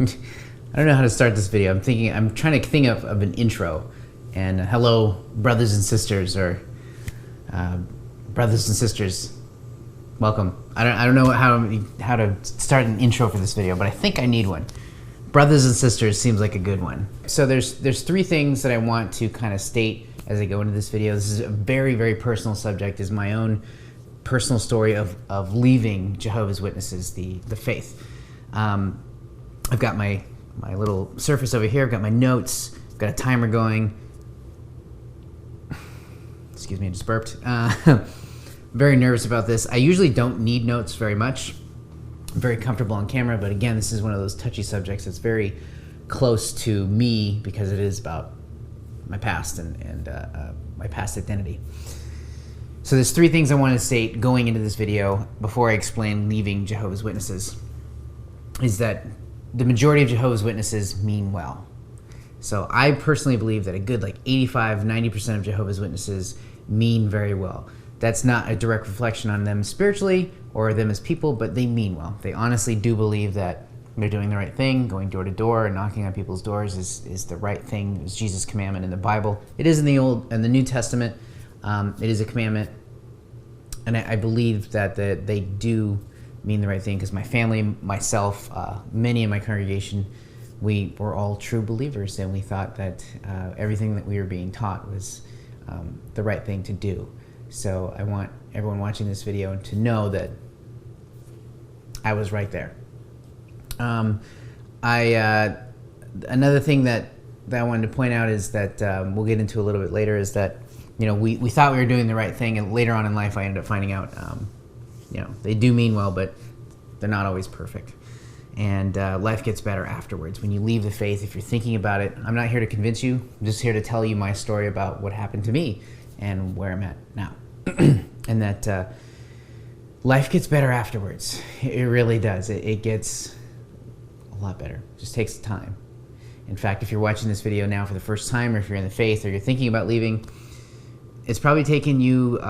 I don't know how to start this video. I'm trying to think of an intro. And hello, brothers and sisters, or brothers and sisters, welcome. I don't know how to start an intro for this video, but I think I need one. Brothers and sisters seems like a good one. So there's three things that I want to kind of state as I go into this video. This is a very, very personal subject. Is my own personal story of leaving Jehovah's Witnesses, the faith. I've got my little surface over here. I've got my notes. I've got a timer going. Excuse me, I just burped. Very nervous about this. I usually don't need notes very much. I'm very comfortable on camera, but again, this is one of those touchy subjects that's very close to me because it is about my past and my past identity. So there's three things I want to state going into this video before I explain leaving Jehovah's Witnesses. Is that the majority of Jehovah's Witnesses mean well. So I personally believe that a good 85-90% of Jehovah's Witnesses mean very well. That's not a direct reflection on them spiritually or them as people, but they mean well. They honestly do believe that they're doing the right thing. Going door to door and knocking on people's doors is the right thing. It was Jesus' commandment in the Bible. It is in the New Testament. It is a commandment, and I believe that they do mean the right thing because my family, myself, many in my congregation, we were all true believers, and we thought that everything that we were being taught was the right thing to do. So I want everyone watching this video to know that I was right there. Another thing that I wanted to point out is that we'll get into a little bit later is that we thought we were doing the right thing, and later on in life I ended up finding out they do mean well, but they're not always perfect. And life gets better afterwards. When you leave the faith, if you're thinking about it, I'm not here to convince you. I'm just here to tell you my story about what happened to me and where I'm at now. And that life gets better afterwards. It really does. It gets a lot better. It just takes time. In fact, if you're watching this video now for the first time, or if you're in the faith, or you're thinking about leaving, it's probably taken you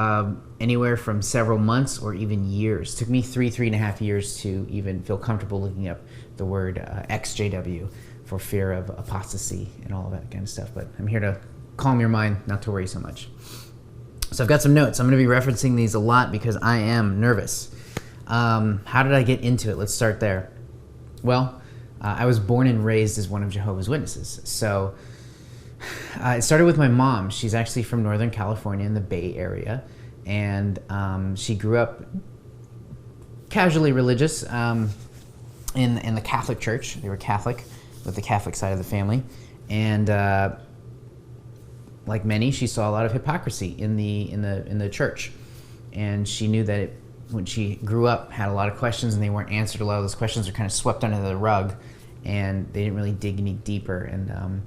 anywhere from several months or even years. It took me 3.5 years to even feel comfortable looking up the word XJW for fear of apostasy and all of that kind of stuff. But I'm here to calm your mind, not to worry so much. So I've got some notes. I'm going to be referencing these a lot because I am nervous. How did I get into it? Let's start there. Well, I was born and raised as one of Jehovah's Witnesses. So it started with my mom. She's actually from Northern California in the Bay Area. And she grew up casually religious in the Catholic Church. They were Catholic, with the Catholic side of the family. And like many, she saw a lot of hypocrisy in the church. And she knew that when she grew up, had a lot of questions, and they weren't answered. A lot of those questions were kind of swept under the rug, and they didn't really dig any deeper. And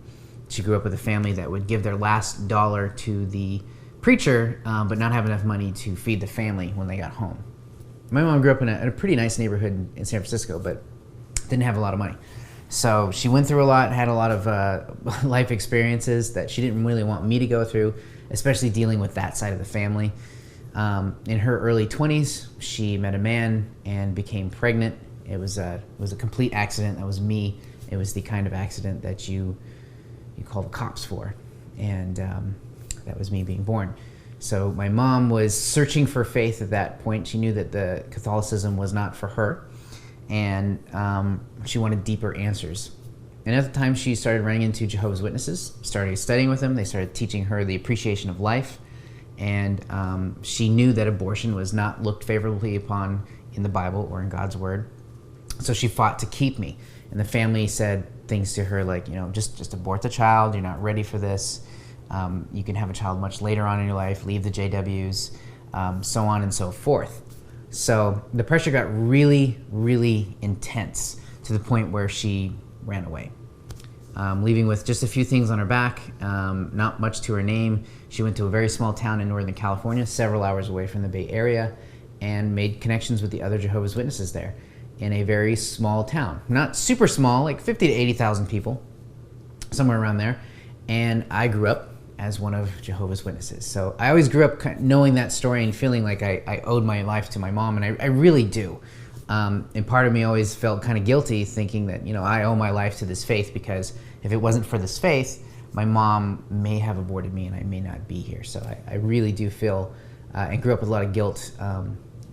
she grew up with a family that would give their last dollar to the preacher, but not have enough money to feed the family when they got home. My mom grew up in a pretty nice neighborhood in San Francisco, but didn't have a lot of money. So she went through a lot, had a lot of life experiences that she didn't really want me to go through, especially dealing with that side of the family. In her early 20s, she met a man and became pregnant. It was a complete accident. That was me. It was the kind of accident that you call the cops for. And that was me being born. So my mom was searching for faith at that point. She knew that the Catholicism was not for her, and she wanted deeper answers. And at the time, she started running into Jehovah's Witnesses, started studying with them. They started teaching her the appreciation of life, and she knew that abortion was not looked favorably upon in the Bible or in God's Word. So she fought to keep me. And the family said things to her like, just abort the child. You're not ready for this. You can have a child much later on in your life. Leave the JWs, so on and so forth. So the pressure got really, really intense to the point where she ran away, leaving with just a few things on her back, not much to her name. She went to a very small town in Northern California, several hours away from the Bay Area, and made connections with the other Jehovah's Witnesses there in a very small town. Not super small, like 50 to 80,000 people, somewhere around there. And I grew up as one of Jehovah's Witnesses. So I always grew up knowing that story and feeling like I owed my life to my mom, and I really do. And part of me always felt kind of guilty, thinking that, I owe my life to this faith, because if it wasn't for this faith, my mom may have aborted me and I may not be here. So I really do feel, and grew up with a lot of guilt,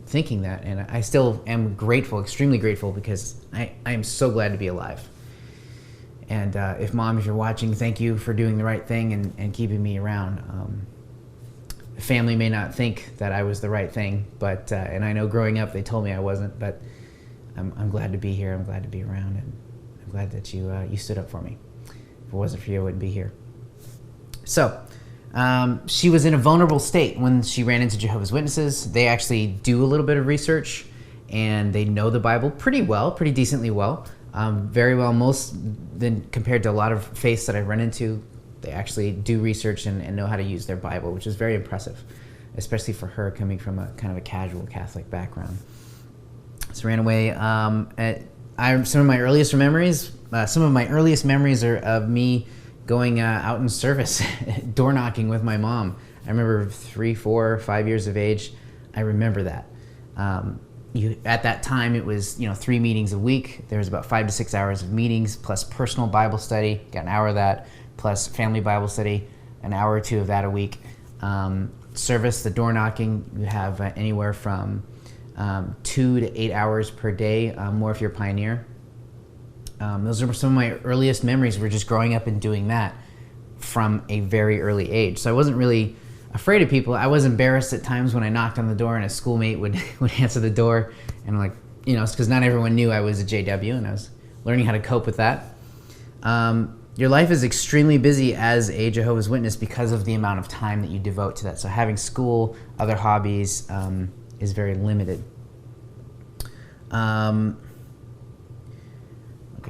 thinking that. And I still am grateful, extremely grateful, because I am so glad to be alive. And if Mom, if you're watching, thank you for doing the right thing and keeping me around. Family may not think that I was the right thing, but and I know growing up they told me I wasn't, but I'm glad to be here. I'm glad to be around, and I'm glad that you stood up for me. If it wasn't for you, I wouldn't be here. So she was in a vulnerable state when she ran into Jehovah's Witnesses. They actually do a little bit of research, and they know the Bible pretty well, pretty decently well, very well. Most than compared to a lot of faiths that I've run into. They actually do research and know how to use their Bible, which is very impressive, especially for her coming from a kind of a casual Catholic background. So ran away. Some of my earliest memories are of me going out in service, door knocking with my mom. I remember 3, 4, 5 years of age. I remember that. At that time, it was 3 meetings a week. There was about 5 to 6 hours of meetings plus personal Bible study. Got an hour of that. Plus family Bible study, an hour or 2 of that a week. Service, the door knocking, you have anywhere from 2 to 8 hours per day, more if you're a pioneer. Those are some of my earliest memories, were just growing up and doing that from a very early age. So I wasn't really afraid of people. I was embarrassed at times when I knocked on the door and a schoolmate would answer the door, and I'm like, it's because not everyone knew I was a JW, and I was learning how to cope with that. Your life is extremely busy as a Jehovah's Witness because of the amount of time that you devote to that. So having school, other hobbies, is very limited. Okay,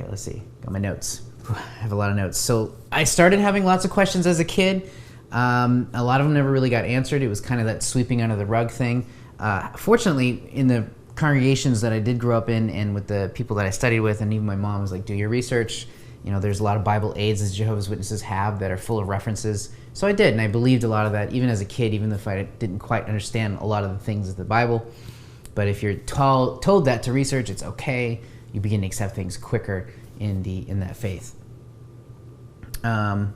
let's see. Got my notes. I have a lot of notes. So I started having lots of questions as a kid. A lot of them never really got answered. It was kind of that sweeping under the rug thing. Fortunately, in the congregations that I did grow up in, and with the people that I studied with, and even my mom was like, do your research. There's a lot of Bible aids that Jehovah's Witnesses have that are full of references. So I did, and I believed a lot of that, even as a kid, even if I didn't quite understand a lot of the things of the Bible. But if you're told that to research, it's okay. You begin to accept things quicker in that faith. Where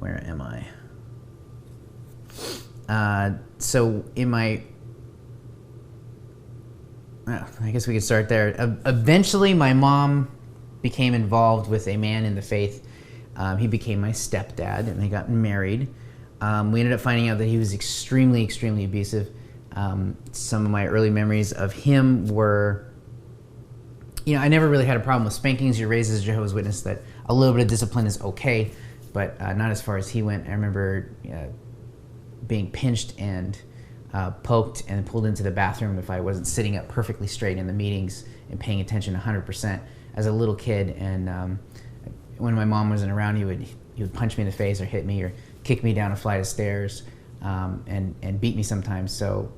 am I? So in my... I guess we could start there. Eventually, my mom became involved with a man in the faith. He became my stepdad, and they got married. We ended up finding out that he was extremely, extremely abusive. Some of my early memories of him were, I never really had a problem with spankings. You're raised as a Jehovah's Witness that a little bit of discipline is okay, but not as far as he went. I remember being pinched and poked and pulled into the bathroom if I wasn't sitting up perfectly straight in the meetings and paying attention 100%. As a little kid, and when my mom wasn't around, he would punch me in the face or hit me or kick me down a flight of stairs, and beat me sometimes. So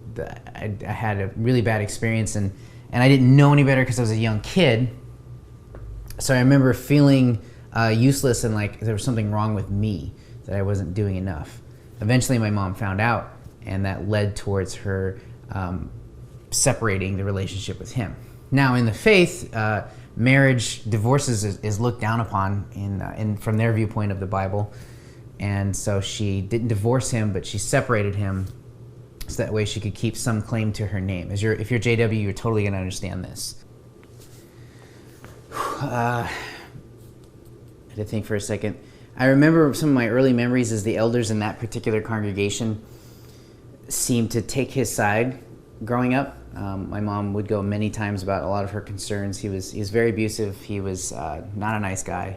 I had a really bad experience, and I didn't know any better because I was a young kid. So I remember feeling useless and like there was something wrong with me, that I wasn't doing enough. Eventually, my mom found out, and that led towards her separating the relationship with him. Now, in the faith, marriage, divorces is looked down upon in from their viewpoint of the Bible, and so she didn't divorce him, but she separated him, so that way she could keep some claim to her name. If you're JW, you're totally going to understand this. I had to think for a second. I remember some of my early memories as the elders in that particular congregation seemed to take his side growing up. My mom would go many times about a lot of her concerns. He was very abusive. He was not a nice guy,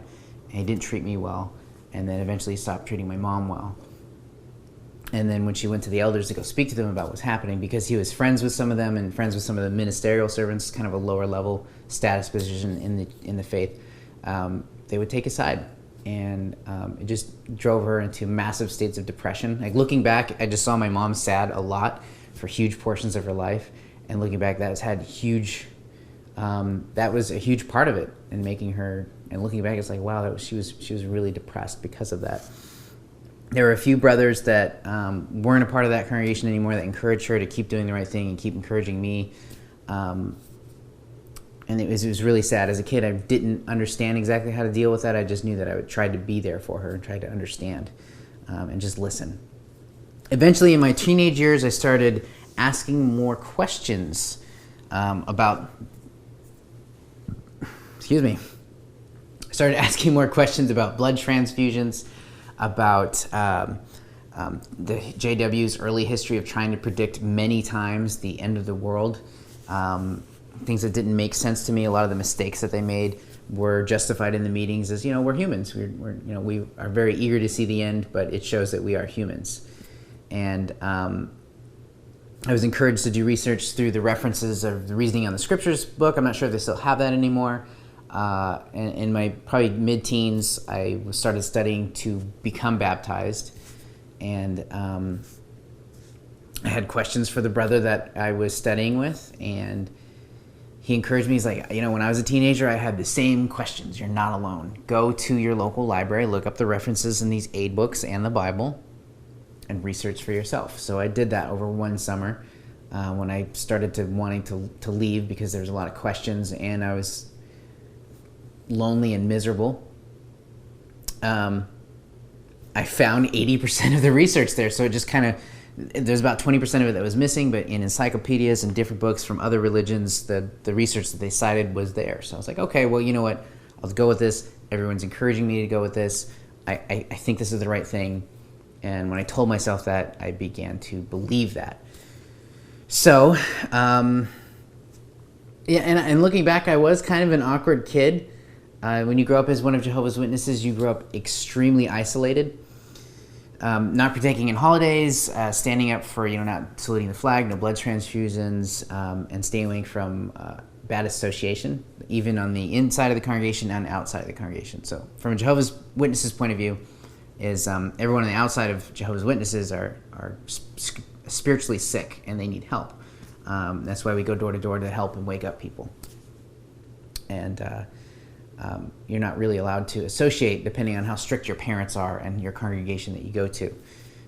and he didn't treat me well. And then eventually he stopped treating my mom well. And then when she went to the elders to go speak to them about what's happening, because he was friends with some of them and friends with some of the ministerial servants, kind of a lower level status position in the faith, they would take his side. And it just drove her into massive states of depression. Like looking back, I just saw my mom sad a lot for huge portions of her life. And looking back, that was a huge part of it in making her. And looking back, it's like, wow, she was really depressed because of that. There were a few brothers that weren't a part of that congregation anymore that encouraged her to keep doing the right thing and keep encouraging me. And it was really sad. As a kid, I didn't understand exactly how to deal with that. I just knew that I would try to be there for her and try to understand and just listen. Eventually, in my teenage years, I started asking more questions about... Excuse me. I started asking more questions about blood transfusions, about the JW's early history of trying to predict many times the end of the world. Things that didn't make sense to me. A lot of the mistakes that they made were justified in the meetings as, we're humans. We are very eager to see the end, but it shows that we are humans. And I was encouraged to do research through the references of the Reasoning on the Scriptures book. I'm not sure if they still have that anymore. In my probably mid-teens, I started studying to become baptized. And I had questions for the brother that I was studying with, and he encouraged me. He's like, when I was a teenager, I had the same questions. You're not alone. Go to your local library, look up the references in these aid books and the Bible, and research for yourself. So I did that over one summer when I started wanting to leave because there was a lot of questions and I was lonely and miserable. I found 80% of the research there, so it just kind of... There's about 20% of it that was missing, but in encyclopedias and different books from other religions, the research that they cited was there. So I was like, okay, well, you know what? I'll go with this. Everyone's encouraging me to go with this. I think this is the right thing. And when I told myself that, I began to believe that. So, and looking back, I was kind of an awkward kid. When you grow up as one of Jehovah's Witnesses, you grow up extremely isolated. Not partaking in holidays, standing up for, not saluting the flag, no blood transfusions, and staying away from bad association, even on the inside of the congregation and outside of the congregation. So from a Jehovah's Witnesses point of view, is everyone on the outside of Jehovah's Witnesses are spiritually sick and they need help. That's why we go door to door to help and wake up people. And you're not really allowed to associate, depending on how strict your parents are and your congregation that you go to,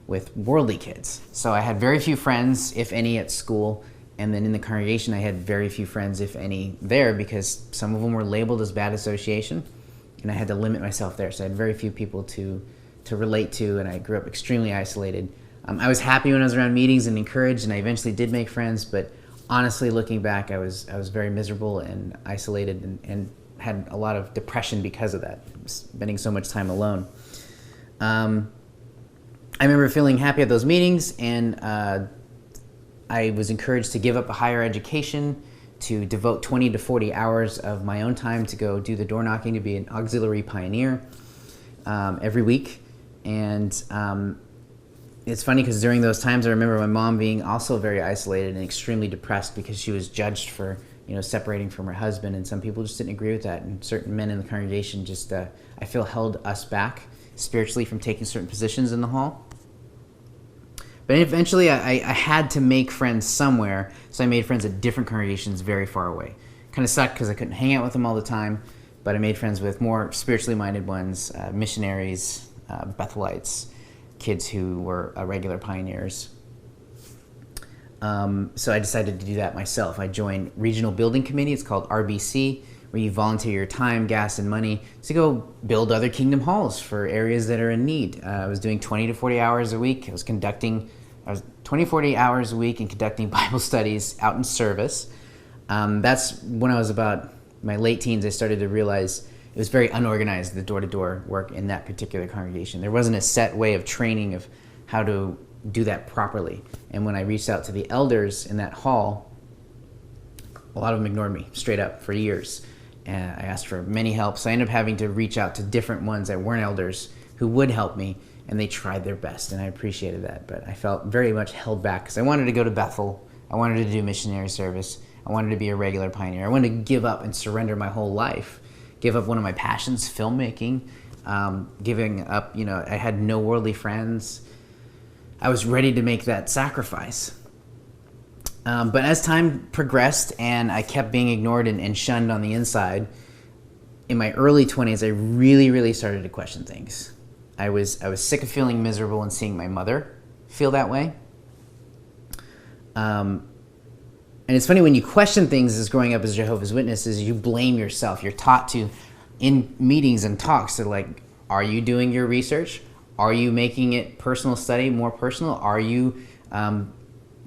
with worldly kids. So I had very few friends, if any, at school, and then in the congregation I had very few friends, if any, there, because some of them were labeled as bad association, and I had to limit myself there. So I had very few people to relate to, and I grew up extremely isolated. I was happy when I was around meetings and encouraged, and I eventually did make friends, but honestly, looking back, I was very miserable and isolated and had a lot of depression because of that, spending so much time alone. I remember feeling happy at those meetings, and I was encouraged to give up a higher education, to devote 20 to 40 hours of my own time to go do the door knocking, to be an auxiliary pioneer every week. And it's funny because during those times I remember my mom being also very isolated and extremely depressed because she was judged for separating from her husband, and some people just didn't agree with that, and certain men in the congregation just, I feel, held us back spiritually from taking certain positions in the hall. But eventually I had to make friends somewhere, so I made friends at different congregations very far away. Kind of sucked because I couldn't hang out with them all the time, but I made friends with more spiritually minded ones, missionaries, Bethelites, kids who were regular pioneers. So I decided to do that myself. I joined Regional Building Committee. It's called RBC, where you volunteer your time, gas, and money to go build other kingdom halls for areas that are in need. I was doing 20 to 40 hours a week. I was 20, 40 hours a week and conducting Bible studies out in service. That's when I was about my late teens. I started to realize it was very unorganized, the door-to-door work in that particular congregation. There wasn't a set way of training of how to do that properly. And when I reached out to the elders in that hall, a lot of them ignored me straight up for years. And I asked for many help, so I ended up having to reach out to different ones that weren't elders who would help me, and they tried their best, and I appreciated that. But I felt very much held back because I wanted to go to Bethel. I wanted to do missionary service. I wanted to be a regular pioneer. I wanted to give up and surrender my whole life, give up one of my passions, filmmaking, giving up, I had no worldly friends. I was ready to make that sacrifice. But as time progressed and I kept being ignored and shunned on the inside, in my early 20s, I really, really started to question things. I was sick of feeling miserable and seeing my mother feel that way. And it's funny when you question things as growing up as Jehovah's Witnesses, you blame yourself. You're taught to, in meetings and talks, to like, are you doing your research? Are you making it personal study more personal? Are you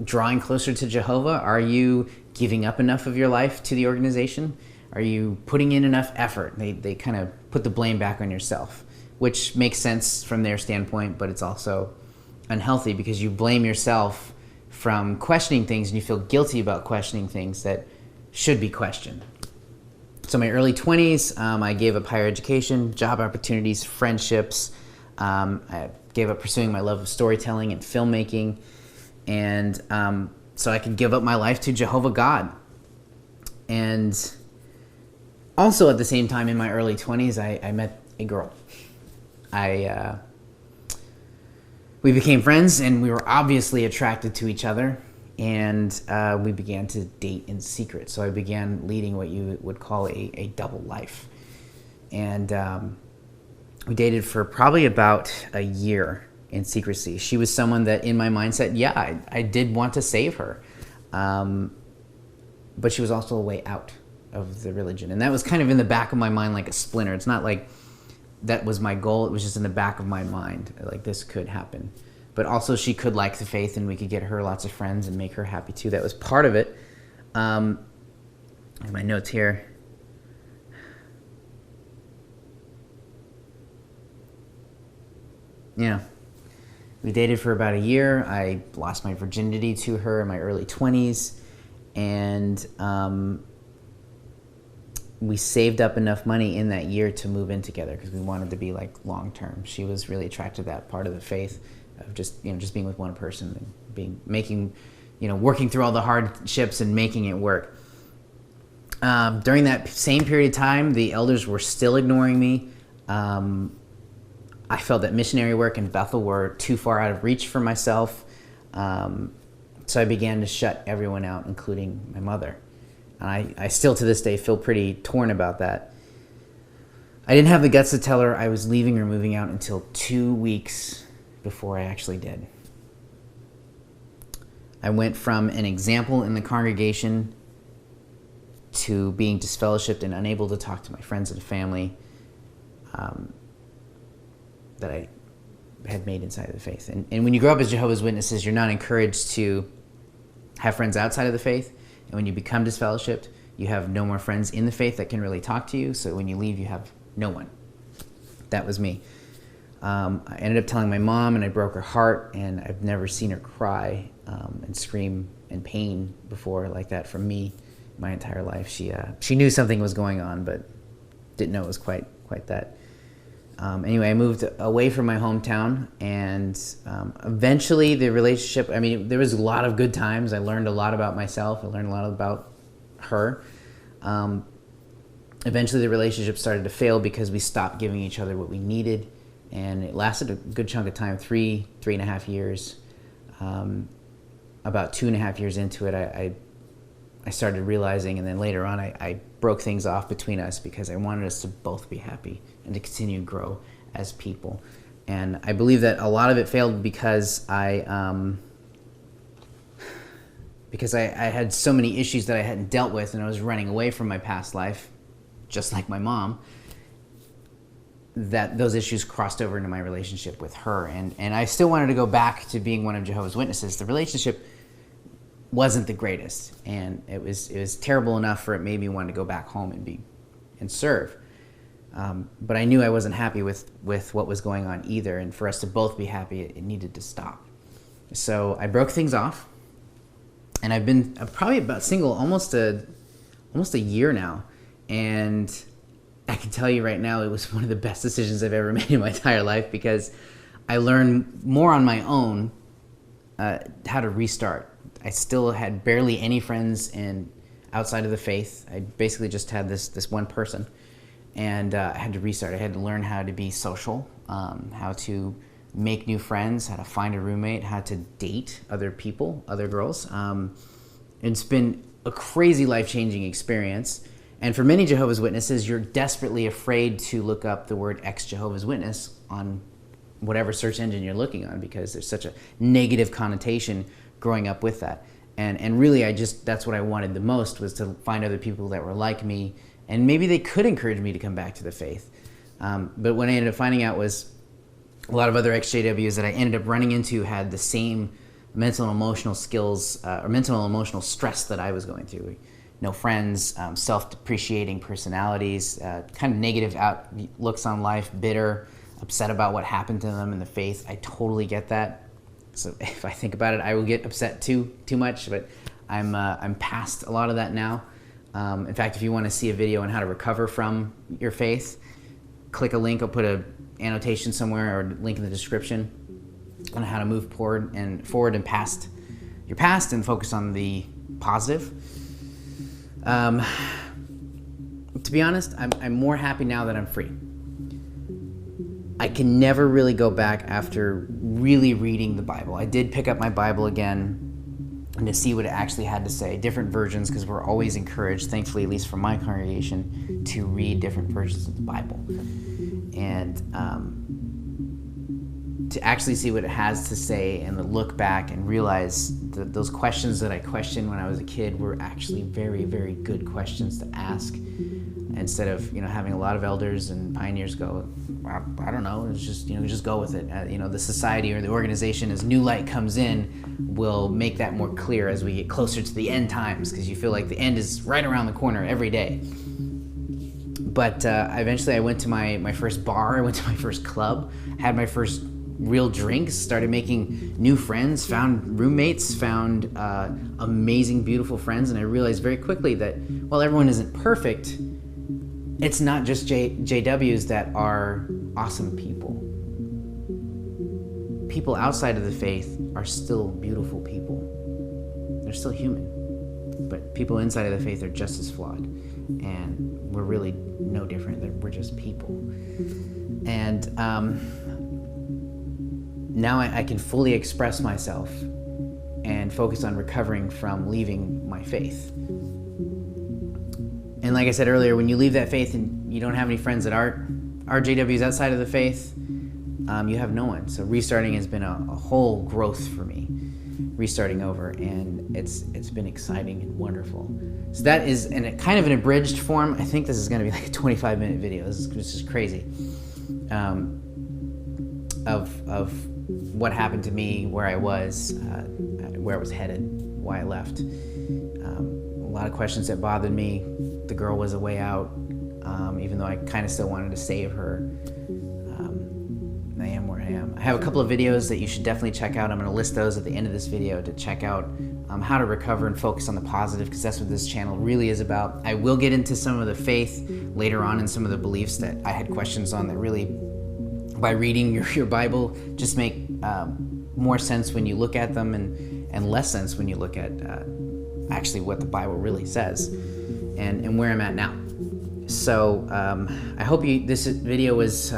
drawing closer to Jehovah? Are you giving up enough of your life to the organization? Are you putting in enough effort? They kind of put the blame back on yourself, which makes sense from their standpoint, but it's also unhealthy because you blame yourself from questioning things and you feel guilty about questioning things that should be questioned. So in my early 20s, I gave up higher education, job opportunities, friendships. I gave up pursuing my love of storytelling and filmmaking. And so I could give up my life to Jehovah God. And also at the same time in my early 20s, I met a girl. We became friends and we were obviously attracted to each other. And we began to date in secret. So I began leading what you would call a double life. And we dated for probably about a year in secrecy. She was someone that in my mindset, yeah, I did want to save her. But she was also a way out of the religion. And that was kind of in the back of my mind like a splinter. It's not like that was my goal. It was just in the back of my mind. Like this could happen. But also she could like the faith and we could get her lots of friends and make her happy too. That was part of it. My notes here. Yeah. We dated for about a year. I lost my virginity to her in my early 20s. And we saved up enough money in that year to move in together because we wanted to be like long term. She was really attracted to that part of the faith of just being with one person and working through all the hardships and making it work. During that same period of time, the elders were still ignoring me. I felt that missionary work in Bethel were too far out of reach for myself. So I began to shut everyone out, including my mother. And I still to this day feel pretty torn about that. I didn't have the guts to tell her I was leaving or moving out until 2 weeks before I actually did. I went from an example in the congregation to being disfellowshipped and unable to talk to my friends and family that I had made inside of the faith. And when you grow up as Jehovah's Witnesses, you're not encouraged to have friends outside of the faith. And when you become disfellowshipped, you have no more friends in the faith that can really talk to you. So when you leave, you have no one. That was me. I ended up telling my mom, and I broke her heart, and I've never seen her cry and scream in pain before like that from me my entire life. She knew something was going on, but didn't know it was quite that. Anyway, I moved away from my hometown, and eventually the relationship, there was a lot of good times. I learned a lot about myself. I learned a lot about her. Eventually the relationship started to fail because we stopped giving each other what we needed, and it lasted a good chunk of time, 3.5 years. About 2.5 years into it, I started realizing, and then later on I broke things off between us because I wanted us to both be happy and to continue to grow as people. And I believe that a lot of it failed because I had so many issues that I hadn't dealt with, and I was running away from my past life, just like my mom, that those issues crossed over into my relationship with her. And I still wanted to go back to being one of Jehovah's Witnesses. The relationship wasn't the greatest, and it was terrible enough for it made me want to go back home and serve. But I knew I wasn't happy with what was going on either, and for us to both be happy, it needed to stop. So I broke things off, and I've been probably about single almost a year now, and I can tell you right now it was one of the best decisions I've ever made in my entire life, because I learned more on my own how to restart. I still had barely any friends outside of the faith. I basically just had this one person. And I had to restart. I had to learn how to be social, how to make new friends, how to find a roommate, how to date other people, other girls. It's been a crazy life-changing experience. And for many Jehovah's Witnesses, you're desperately afraid to look up the word ex-Jehovah's Witness on whatever search engine you're looking on, because there's such a negative connotation growing up with that. And really, that's what I wanted the most, was to find other people that were like me, and maybe they could encourage me to come back to the faith. But what I ended up finding out was a lot of other ex-JWs that I ended up running into had the same mental and emotional skills, or mental and emotional stress that I was going through. No friends, self-depreciating personalities, kind of negative outlooks on life, bitter, upset about what happened to them in the faith. I totally get that. So if I think about it, I will get upset too much, but I'm past a lot of that now. In fact, if you want to see a video on how to recover from your faith, click a link. I'll put an annotation somewhere or a link in the description on how to move forward and past your past and focus on the positive. To be honest, I'm more happy now that I'm free. I can never really go back after really reading the Bible. I did pick up my Bible again and to see what it actually had to say, different versions, because we're always encouraged, thankfully, at least from my congregation, to read different versions of the Bible. And to actually see what it has to say and to look back and realize that those questions that I questioned when I was a kid were actually very, very good questions to ask, instead of having a lot of elders and pioneers go, I don't know, it's just just go with it. The society or the organization, as new light comes in, will make that more clear as we get closer to the end times, because you feel like the end is right around the corner every day. But eventually I went to my first bar, I went to my first club, had my first real drinks, started making new friends, found roommates, found amazing, beautiful friends, and I realized very quickly that while everyone isn't perfect, it's not just JWs that are awesome people. People outside of the faith are still beautiful people. They're still human. But people inside of the faith are just as flawed. And we're really no different. We're just people. And now I can fully express myself and focus on recovering from leaving my faith. And like I said earlier, when you leave that faith and you don't have any friends that are JWs outside of the faith, you have no one. So restarting has been a whole growth for me, restarting over, and it's been exciting and wonderful. So that is in a kind of an abridged form. I think this is going to be like a 25-minute video. This is crazy. Of what happened to me, where I was headed, why I left. A lot of questions that bothered me. The girl was a way out, even though I kind of still wanted to save her. I am where I am. I have a couple of videos that you should definitely check out. I'm going to list those at the end of this video to check out how to recover and focus on the positive, because that's what this channel really is about. I will get into some of the faith later on and some of the beliefs that I had questions on that really, by reading your Bible, just make more sense when you look at them and less sense when you look at actually what the Bible really says and where I'm at now. So I hope this video was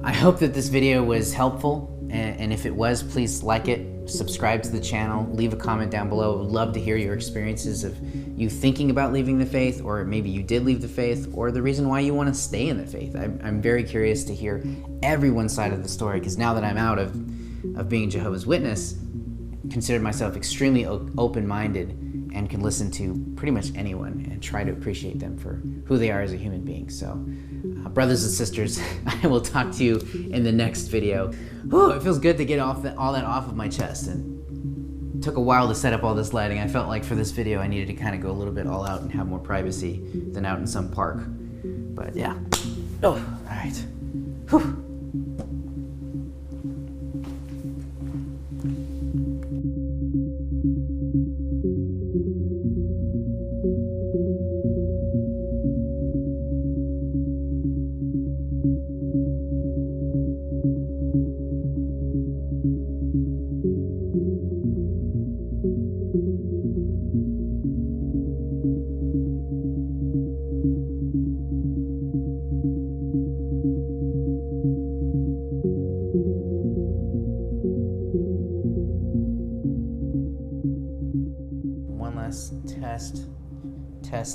I hope that this video was helpful, and if it was, please like it, subscribe to the channel, leave a comment down below. I would love to hear your experiences of you thinking about leaving the faith, or maybe you did leave the faith, or the reason why you want to stay in the faith. I'm very curious to hear everyone's side of the story, because now that I'm out of being Jehovah's Witness, consider myself extremely open-minded and can listen to pretty much anyone and try to appreciate them for who they are as a human being. So, brothers and sisters, I will talk to you in the next video. Whew, it feels good to get all that off of my chest, and it took a while to set up all this lighting. I felt like for this video I needed to kind of go a little bit all out and have more privacy than out in some park. But yeah. Oh, all right. Whew.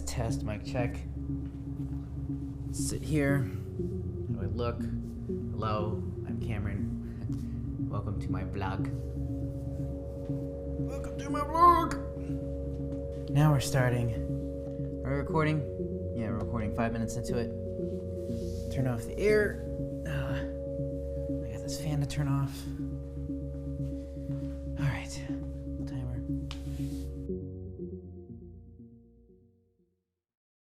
Test, mic check. Sit here. How do I look? Hello, I'm Kameron. Welcome to my vlog. Welcome to my vlog. Now we're starting. Are we recording? Yeah, we're recording 5 minutes into it. Turn off the air. I got this fan to turn off.